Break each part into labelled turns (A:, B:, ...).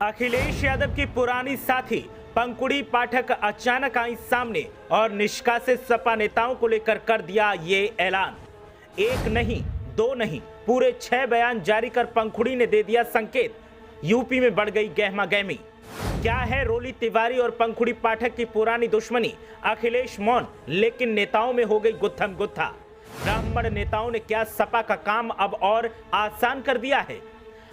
A: अखिलेश यादव की पुरानी साथी पंकुड़ी पाठक अचानक आई सामने और निष्कासित सपा नेताओं को लेकर कर दिया ये ऐलान। एक नहीं, दो नहीं, पूरे 6 बयान जारी कर पंकुड़ी ने दे दिया संकेत। यूपी में बढ़ गई गहमा गहमी। क्या है रोली तिवारी और पंकुड़ी पाठक की पुरानी दुश्मनी? अखिलेश मौन, लेकिन नेताओं में हो गई गुत्थम गुत्था। ब्राह्मण नेताओं ने क्या सपा का काम अब और आसान कर दिया है?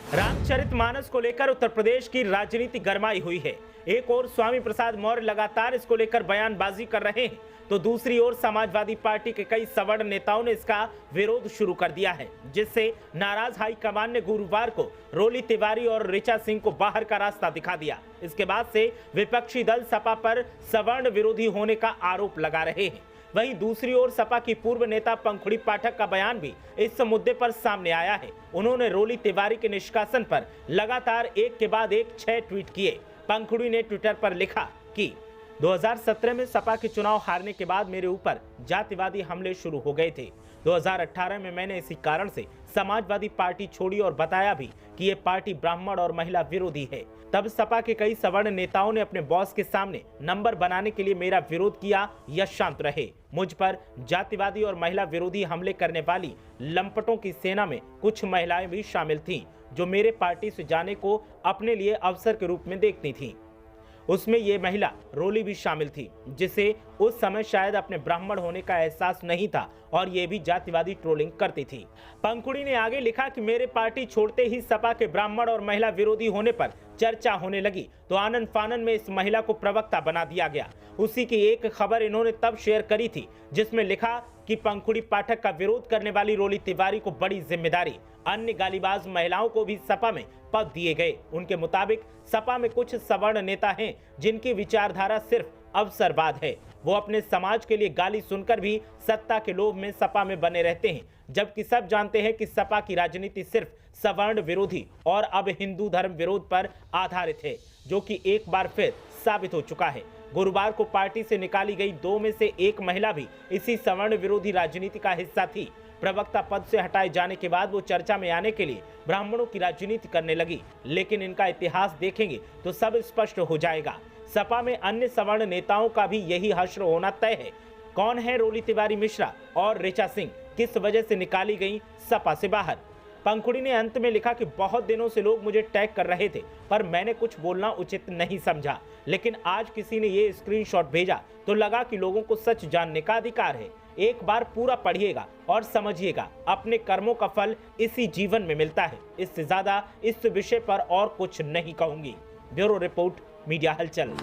A: रामचरितमानस को लेकर उत्तर प्रदेश की राजनीति गरमाई हुई है। एक ओर स्वामी प्रसाद मौर्य लगातार इसको लेकर बयानबाजी कर रहे हैं, तो दूसरी ओर समाजवादी पार्टी के कई सवर्ण नेताओं ने इसका विरोध शुरू कर दिया है, जिससे नाराज हाईकमान ने गुरुवार को रोली तिवारी और ऋचा सिंह को बाहर का रास्ता दिखा दिया। इसके बाद से विपक्षी दल सपा पर सवर्ण विरोधी होने का आरोप लगा रहे हैं। वहीं दूसरी ओर सपा की पूर्व नेता पंकुड़ी पाठक का बयान भी इस मुद्दे पर सामने आया है। उन्होंने रोली तिवारी के निष्कासन पर लगातार एक के बाद एक 6 ट्वीट किए। पंकुड़ी ने ट्विटर पर लिखा कि 2017 में सपा के चुनाव हारने के बाद मेरे ऊपर जातिवादी हमले शुरू हो गए थे। 2018 में मैंने इसी कारण से समाजवादी पार्टी छोड़ी और बताया भी कि ये पार्टी ब्राह्मण और महिला विरोधी है। तब सपा के कई सवर्ण नेताओं ने अपने बॉस के सामने नंबर बनाने के लिए मेरा विरोध किया या शांत रहे। मुझ पर जातिवादी और महिला विरोधी हमले करने वाली लंपटों की सेना में कुछ महिलाएं भी शामिल थीं, जो मेरे पार्टी से जाने को अपने लिए अवसर के रूप में देखती थीं। उसमें ये महिला रोली भी शामिल थी, जिसे उस समय शायद अपने ब्राह्मण होने का एहसास नहीं था और ये भी जातिवादी ट्रोलिंग करती थी। पंकुड़ी ने आगे लिखा कि मेरे पार्टी छोड़ते ही सपा के ब्राह्मण और महिला विरोधी होने पर चर्चा होने लगी, तो आनन फानन में इस महिला को प्रवक्ता बना दिया गया। उसी की एक खबर इन्होंने तब शेयर करी थी, जिसमें लिखा कि पंकुड़ी पाठक का विरोध करने वाली रोली तिवारी को बड़ी जिम्मेदारी। अन्य गालीबाज महिलाओं को भी सपा में पद दिए गए। उनके मुताबिक सपा में कुछ सवर्ण नेता हैं जिनकी विचारधारा सिर्फ अवसरवाद है। वो अपने समाज के लिए गाली सुनकर भी सत्ता के लोभ में सपा में बने रहते हैं, जबकि सब जानते हैं कि सपा की राजनीति सिर्फ सवर्ण विरोधी और अब हिंदू धर्म विरोध पर आधारित है, जो कि एक बार फिर साबित हो चुका है। गुरुवार को पार्टी से निकाली गई 2 में से एक महिला भी इसी सवर्ण विरोधी राजनीति का हिस्सा थी। प्रवक्ता पद से हटाए जाने के बाद वो चर्चा में आने के लिए ब्राह्मणों की राजनीति करने लगी, लेकिन इनका इतिहास देखेंगे तो सब स्पष्ट हो जाएगा। सपा में अन्य सवर्ण नेताओं का भी यही हश्र होना तय है। कौन है रोली तिवारी मिश्रा और ऋचा सिंह? किस वजह से निकाली गई सपा से बाहर? पंकुड़ी ने अंत में लिखा कि बहुत दिनों से लोग मुझे टैग कर रहे थे, पर मैंने कुछ बोलना उचित नहीं समझा, लेकिन आज किसी ने ये स्क्रीनशॉट भेजा तो लगा कि लोगों को सच जानने का अधिकार है। एक बार पूरा पढ़िएगा और समझिएगा, अपने कर्मों का फल इसी जीवन में मिलता है। इससे ज्यादा इस विषय पर और कुछ नहीं कहूंगी। ब्यूरो रिपोर्ट, मीडिया हलचल।